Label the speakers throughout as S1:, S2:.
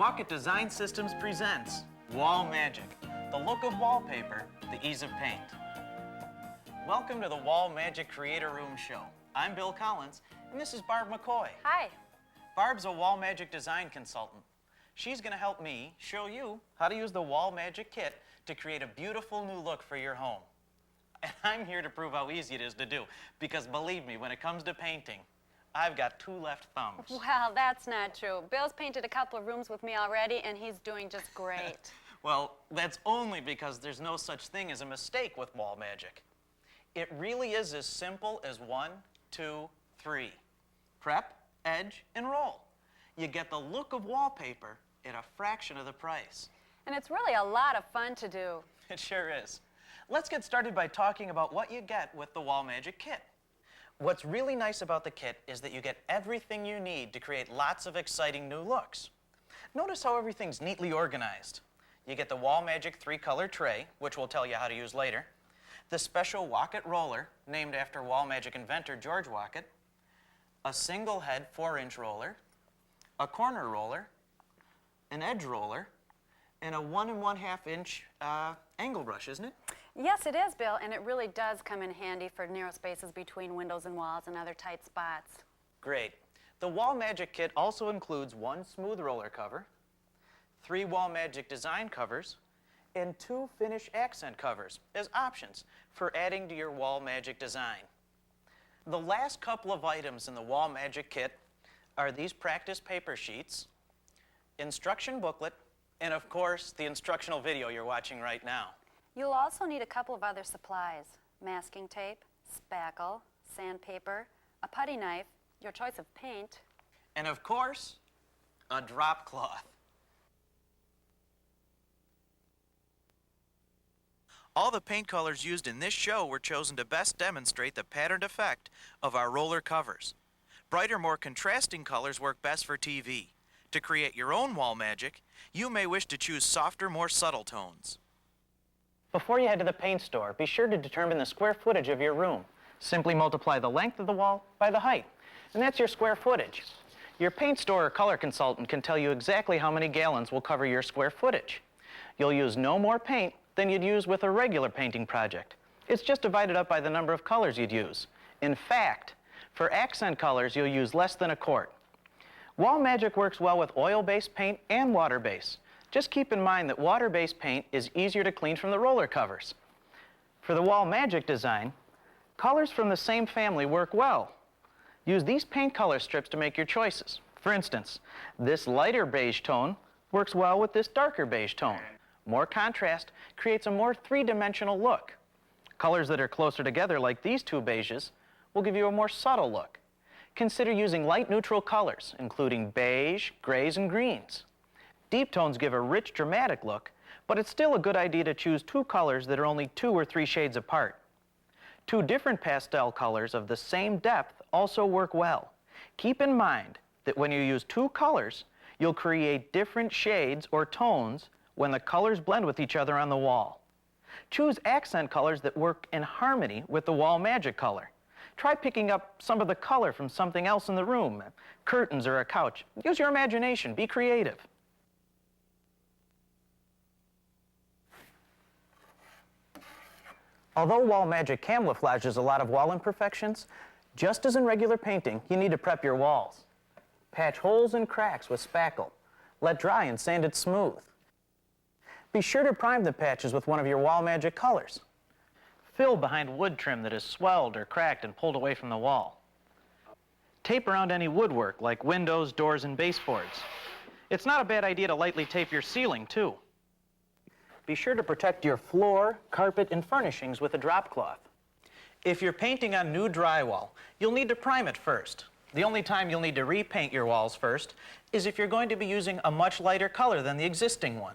S1: Walkett Design Systems presents WallMagic, the look of wallpaper, the ease of paint. Welcome to the WallMagic Creator Room Show. I'm Bill Collins, and this is Barb McCoy.
S2: Hi.
S1: Barb's a WallMagic design consultant. She's going to help me show you how to use the WallMagic kit to create a beautiful new look for your home. And I'm here to prove how easy it is to do, because believe me, when it comes to painting, I've got two left thumbs.
S2: Well, that's not true. Bill's painted a couple of rooms with me already, and he's doing just great.
S1: Well, that's only because there's no such thing as a mistake with WallMagic. It really is as simple as 1, 2, 3. Prep, edge, and roll. You get the look of wallpaper at a fraction of the price.
S2: And it's really a lot of fun to do.
S1: It sure is. Let's get started by talking about what you get with the WallMagic kit. What's really nice about the kit is that you get everything you need to create lots of exciting new looks. Notice how everything's neatly organized. You get the WallMagic 3-color tray, which we'll tell you how to use later, the special Walkett roller, named after WallMagic inventor George Walkett, a single head 4-inch roller, a corner roller, an edge roller, and a 1 1/2-inch angle brush, isn't it?
S2: Yes, it is, Bill, and it really does come in handy for narrow spaces between windows and walls and other tight spots.
S1: Great. The WallMagic kit also includes 1 smooth roller cover, 3 WallMagic design covers, and 2 finish accent covers as options for adding to your WallMagic design. The last couple of items in the WallMagic kit are these practice paper sheets, instruction booklet, and of course, the instructional video you're watching right now.
S2: You'll also need a couple of other supplies: masking tape, spackle, sandpaper, a putty knife, your choice of paint,
S1: and of course, a drop cloth. All the paint colors used in this show were chosen to best demonstrate the patterned effect of our roller covers. Brighter, more contrasting colors work best for TV. To create your own WallMagic, you may wish to choose softer, more subtle tones. Before you head to the paint store, be sure to determine the square footage of your room. Simply multiply the length of the wall by the height, and that's your square footage. Your paint store or color consultant can tell you exactly how many gallons will cover your square footage. You'll use no more paint than you'd use with a regular painting project. It's just divided up by the number of colors you'd use. In fact, for accent colors, you'll use less than a quart. WallMagic works well with oil-based paint and water-based. Just keep in mind that water-based paint is easier to clean from the roller covers. For the WallMagic design, colors from the same family work well. Use these paint color strips to make your choices. For instance, this lighter beige tone works well with this darker beige tone. More contrast creates a more three-dimensional look. Colors that are closer together, like these two beiges, will give you a more subtle look. Consider using light neutral colors, including beige, grays, and greens. Deep tones give a rich, dramatic look, but it's still a good idea to choose 2 colors that are only 2 or 3 shades apart. 2 different pastel colors of the same depth also work well. Keep in mind that when you use 2 colors, you'll create different shades or tones when the colors blend with each other on the wall. Choose accent colors that work in harmony with the WallMagic color. Try picking up some of the color from something else in the room, curtains or a couch. Use your imagination, be creative. Although WallMagic camouflages a lot of wall imperfections, just as in regular painting, you need to prep your walls. Patch holes and cracks with spackle. Let dry and sand it smooth. Be sure to prime the patches with one of your WallMagic colors. Fill behind wood trim that is swelled or cracked and pulled away from the wall. Tape around any woodwork like windows, doors, and baseboards. It's not a bad idea to lightly tape your ceiling, too. Be sure to protect your floor, carpet, and furnishings with a drop cloth. If you're painting on new drywall, you'll need to prime it first. The only time you'll need to repaint your walls first is if you're going to be using a much lighter color than the existing one.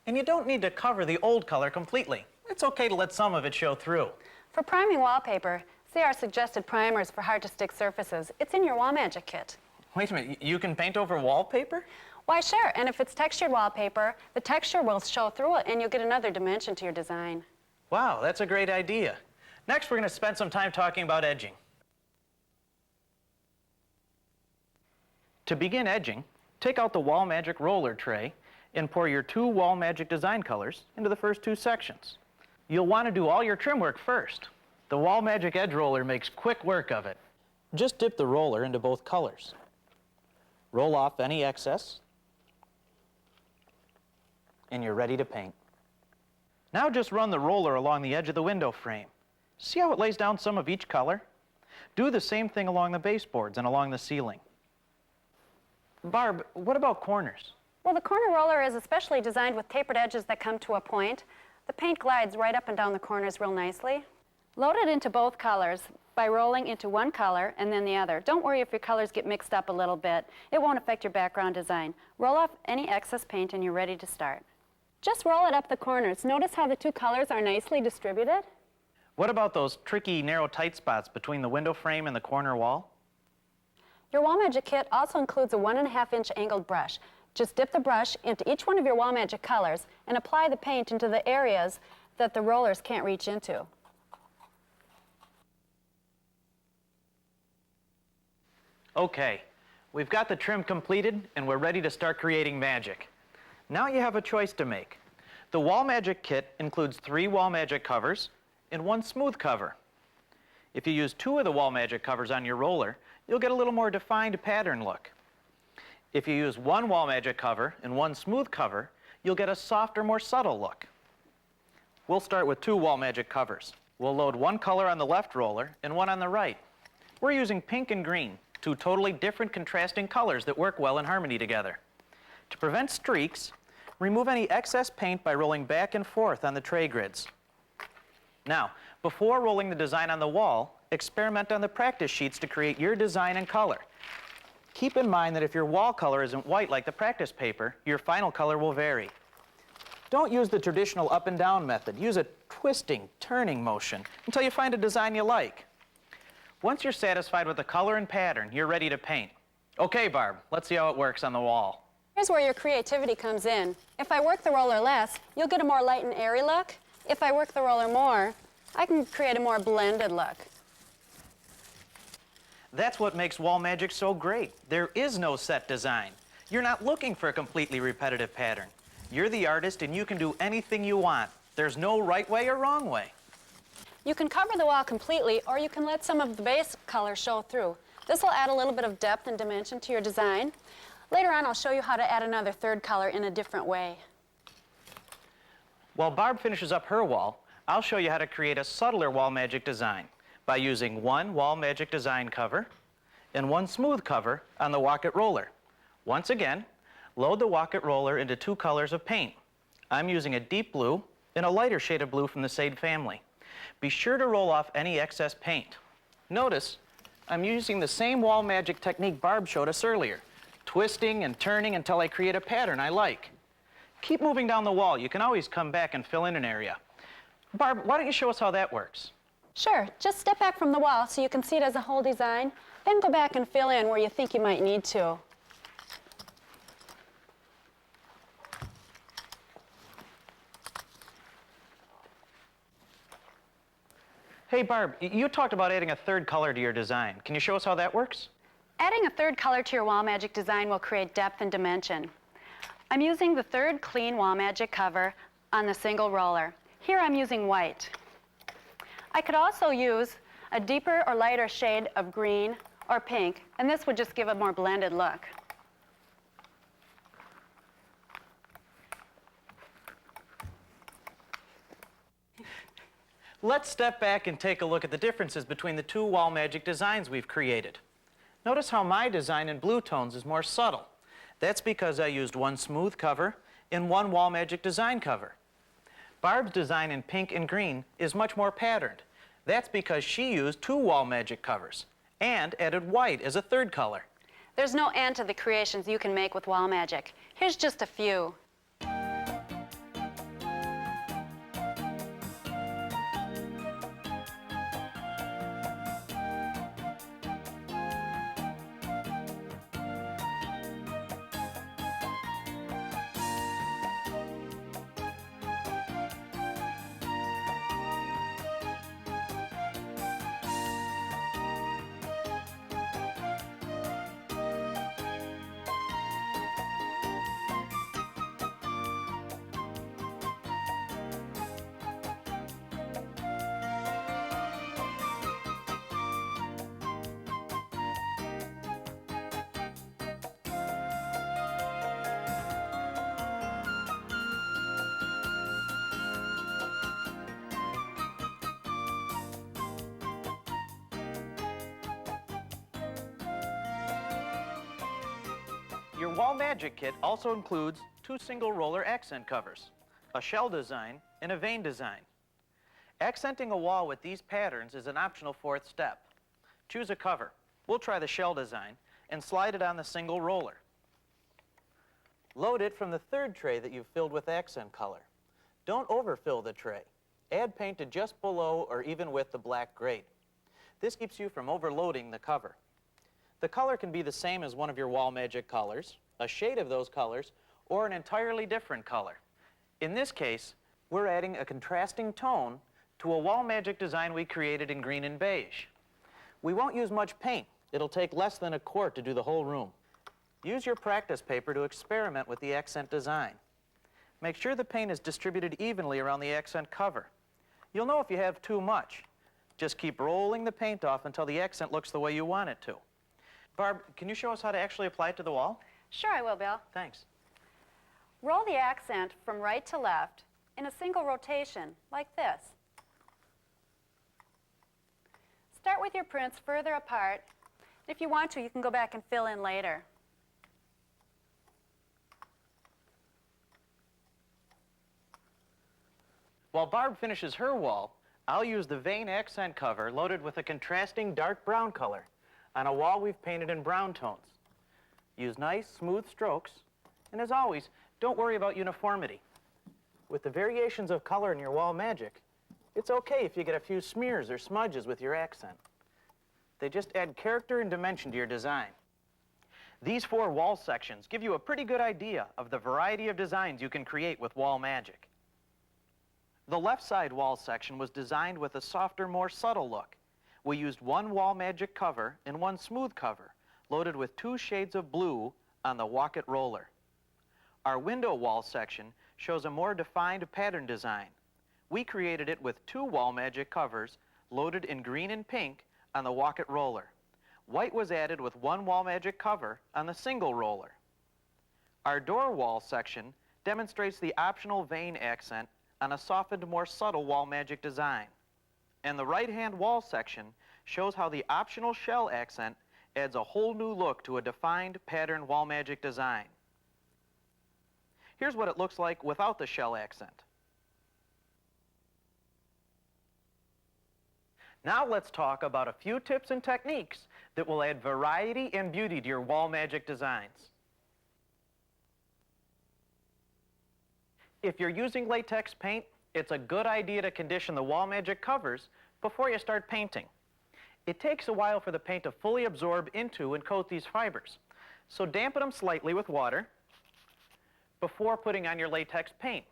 S1: And you don't need to cover the old color completely. It's okay to let some of it show through.
S2: For priming wallpaper, see our suggested primers for hard-to-stick surfaces. It's in your WallMagic kit.
S1: Wait a minute, you can paint over wallpaper?
S2: Why, sure, and if it's textured wallpaper, the texture will show through it and you'll get another dimension to your design.
S1: Wow, that's a great idea. Next, we're going to spend some time talking about edging. To begin edging, Take out the WallMagic roller tray and pour your 2 WallMagic design colors into the first 2 sections. You'll want to do all your trim work first. The WallMagic edge roller makes quick work of it. Just dip the roller into both colors. Roll off any excess, and you're ready to paint. Now just run the roller along the edge of the window frame. See how it lays down some of each color? Do the same thing along the baseboards and along the ceiling. Barb, what about corners?
S2: Well, the corner roller is especially designed with tapered edges that come to a point. The paint glides right up and down the corners real nicely. Load it into both colors by rolling into one color and then the other. Don't worry if your colors get mixed up a little bit. It won't affect your background design. Roll off any excess paint and you're ready to start. Just roll it up the corners. Notice how the 2 colors are nicely distributed?
S1: What about those tricky, narrow, tight spots between the window frame and the corner wall?
S2: Your WallMagic kit also includes a 1.5-inch angled brush. Just dip the brush into each one of your WallMagic colors and apply the paint into the areas that the rollers can't reach into.
S1: Okay, we've got the trim completed and we're ready to start creating magic. Now you have a choice to make. The WallMagic kit includes 3 WallMagic covers and 1 smooth cover. If you use 2 of the WallMagic covers on your roller, you'll get a little more defined pattern look. If you use 1 WallMagic cover and 1 smooth cover, you'll get a softer, more subtle look. We'll start with 2 WallMagic covers. We'll load 1 color on the left roller and 1 on the right. We're using pink and green, 2 totally different contrasting colors that work well in harmony together. To prevent streaks, remove any excess paint by rolling back and forth on the tray grids. Now, before rolling the design on the wall, experiment on the practice sheets to create your design and color. Keep in mind that if your wall color isn't white like the practice paper, your final color will vary. Don't use the traditional up and down method. Use a twisting, turning motion until you find a design you like. Once you're satisfied with the color and pattern, you're ready to paint. Okay, Barb, let's see how it works on the wall.
S2: Here's where your creativity comes in. If I work the roller less, you'll get a more light and airy look. If I work the roller more, I can create a more blended look.
S1: That's what makes WallMagic so great. There is no set design. You're not looking for a completely repetitive pattern. You're the artist and you can do anything you want. There's no right way or wrong way.
S2: You can cover the wall completely, or you can let some of the base color show through. This will add a little bit of depth and dimension to your design. Later on, I'll show you how to add another 3rd color in a different way.
S1: While Barb finishes up her wall, I'll show you how to create a subtler WallMagic design by using 1 WallMagic design cover and 1 smooth cover on the Walk It roller. Once again, load the Walk It roller into 2 colors of paint. I'm using a deep blue and a lighter shade of blue from the Sade family. Be sure to roll off any excess paint. Notice, I'm using the same WallMagic technique Barb showed us earlier, twisting and turning until I create a pattern I like. Keep moving down the wall. You can always come back and fill in an area. Barb, why don't you show us how that works?
S2: Sure, just step back from the wall so you can see it as a whole design, then go back and fill in where you think you might need to.
S1: Hey Barb, you talked about adding a 3rd color to your design. Can you show us how that works?
S2: Adding a 3rd color to your WallMagic design will create depth and dimension. I'm using the 3rd clean WallMagic cover on the single roller. Here I'm using white. I could also use a deeper or lighter shade of green or pink, and this would just give a more blended look.
S1: Let's step back and take a look at the differences between the 2 WallMagic designs we've created. Notice how my design in blue tones is more subtle. That's because I used 1 smooth cover and 1 WallMagic design cover. Barb's design in pink and green is much more patterned. That's because she used 2 WallMagic covers and added white as a 3rd color.
S2: There's no end to the creations you can make with WallMagic. Here's just a few.
S1: Your WallMagic kit also includes 2 single roller accent covers, a shell design and a vein design. Accenting a wall with these patterns is an optional 4th step. Choose a cover. We'll try the shell design and slide it on the single roller. Load it from the 3rd tray that you've filled with accent color. Don't overfill the tray. Add paint to just below or even with the black grate. This keeps you from overloading the cover. The color can be the same as one of your WallMagic colors, a shade of those colors, or an entirely different color. In this case, we're adding a contrasting tone to a WallMagic design we created in green and beige. We won't use much paint. It'll take less than a quart to do the whole room. Use your practice paper to experiment with the accent design. Make sure the paint is distributed evenly around the accent cover. You'll know if you have too much. Just keep rolling the paint off until the accent looks the way you want it to. Barb, can you show us how to actually apply it to the wall?
S2: Sure, I will, Bill.
S1: Thanks.
S2: Roll the accent from right to left in a single rotation, like this. Start with your prints further apart. If you want to, you can go back and fill in later.
S1: While Barb finishes her wall, I'll use the vein accent cover loaded with a contrasting dark brown color on a wall we've painted in brown tones. Use nice, smooth strokes, and as always, don't worry about uniformity. With the variations of color in your WallMagic, it's okay if you get a few smears or smudges with your accent. They just add character and dimension to your design. These 4 wall sections give you a pretty good idea of the variety of designs you can create with WallMagic. The left side wall section was designed with a softer, more subtle look. We used 1 WallMagic cover and 1 smooth cover, loaded with 2 shades of blue on the Walk-It roller. Our window wall section shows a more defined pattern design. We created it with 2 WallMagic covers loaded in green and pink on the Walk-It roller. White was added with 1 WallMagic cover on the single roller. Our door wall section demonstrates the optional vein accent on a softened, more subtle WallMagic design. And the right-hand wall section shows how the optional shell accent adds a whole new look to a defined pattern WallMagic design. Here's what it looks like without the shell accent. Now let's talk about a few tips and techniques that will add variety and beauty to your WallMagic designs. If you're using latex paint, it's a good idea to condition the WallMagic covers before you start painting. It takes a while for the paint to fully absorb into and coat these fibers, so dampen them slightly with water before putting on your latex paint.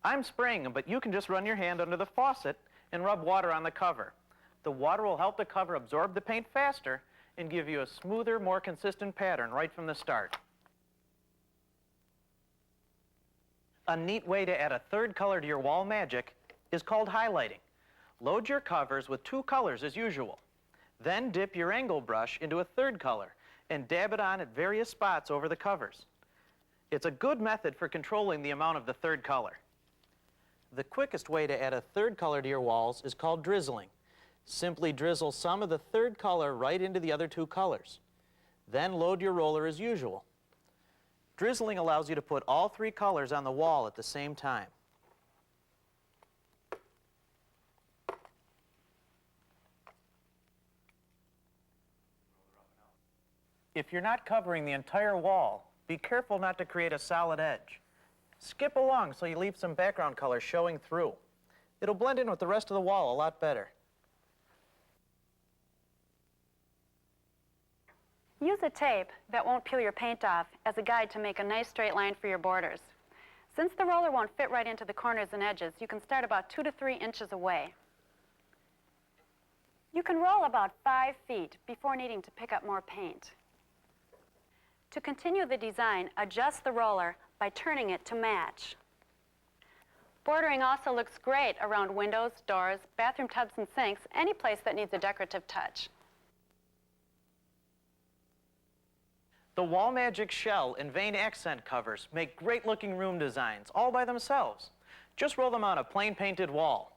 S1: I'm spraying them, but you can just run your hand under the faucet and rub water on the cover. The water will help the cover absorb the paint faster and give you a smoother, more consistent pattern right from the start. A neat way to add a 3rd color to your WallMagic is called highlighting. Load your covers with 2 colors as usual. Then dip your angle brush into a 3rd color and dab it on at various spots over the covers. It's a good method for controlling the amount of the 3rd color. The quickest way to add a 3rd color to your walls is called drizzling. Simply drizzle some of the 3rd color right into the other 2 colors. Then load your roller as usual. Drizzling allows you to put all 3 colors on the wall at the same time. If you're not covering the entire wall, be careful not to create a solid edge. Skip along so you leave some background color showing through. It'll blend in with the rest of the wall a lot better.
S2: Use a tape that won't peel your paint off as a guide to make a nice straight line for your borders. Since the roller won't fit right into the corners and edges, you can start about 2 to 3 inches away. You can roll about 5 feet before needing to pick up more paint. To continue the design, adjust the roller by turning it to match. Bordering also looks great around windows, doors, bathroom tubs and sinks, any place that needs a decorative touch.
S1: The WallMagic shell and vein accent covers make great looking room designs all by themselves. Just roll them on a plain painted wall.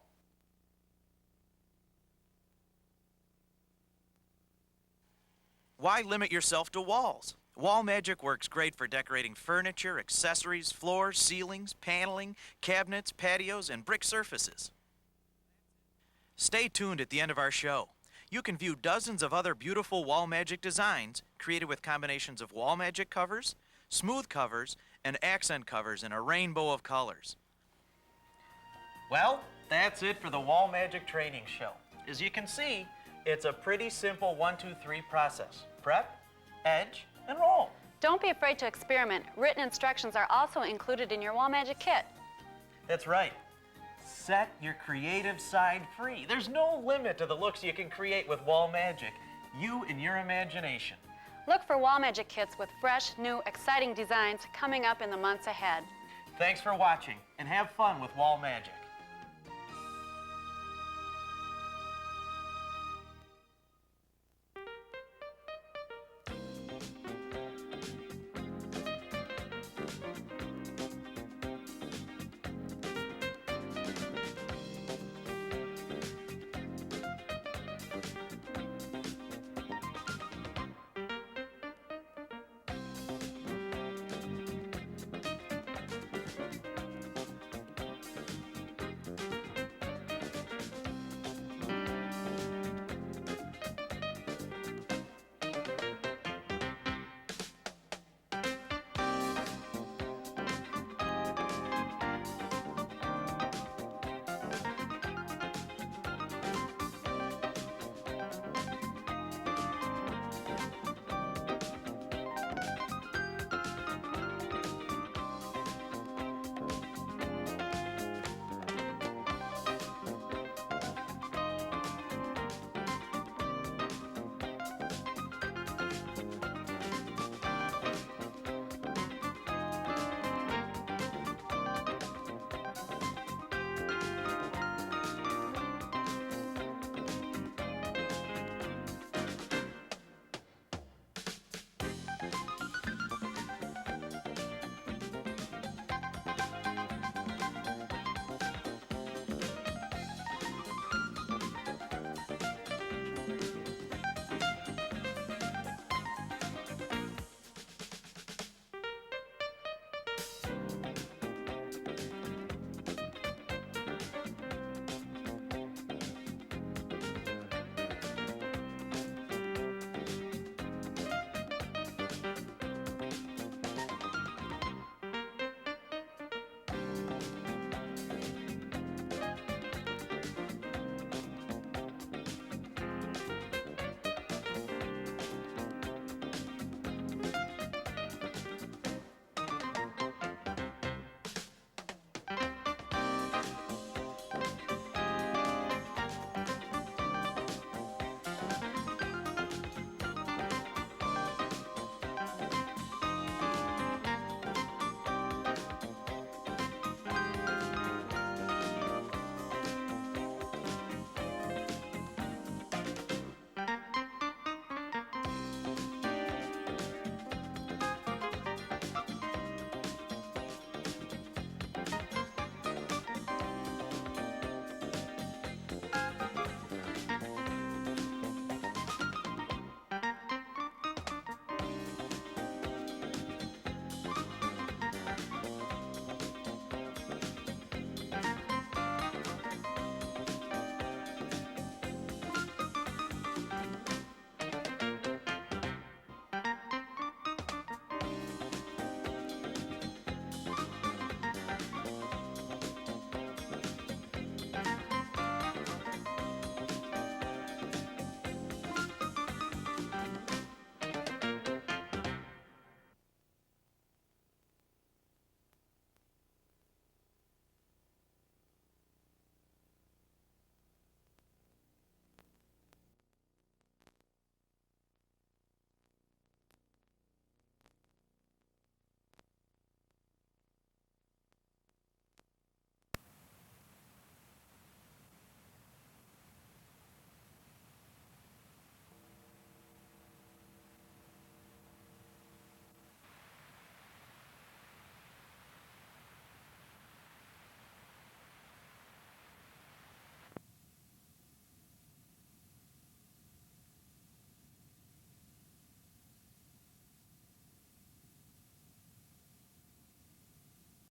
S3: Why limit yourself to walls?
S1: WallMagic works great for decorating furniture, accessories, floors, ceilings, paneling, cabinets, patios, and brick surfaces. Stay tuned at the end of our show. You can view dozens of other beautiful WallMagic designs created with combinations of WallMagic covers, smooth covers, and accent covers in a rainbow of colors. Well, that's it for the WallMagic training show. As you can see, it's a pretty simple 1, 2, 3 process. Prep, edge, and roll.
S2: Don't be afraid to experiment. Written instructions are also included in your WallMagic kit.
S1: That's right. Set your creative side free. There's no limit to the looks you can create with WallMagic. You and your imagination.
S2: Look for WallMagic kits with fresh, new, exciting designs coming up in the months ahead.
S1: Thanks for watching, and have fun with WallMagic.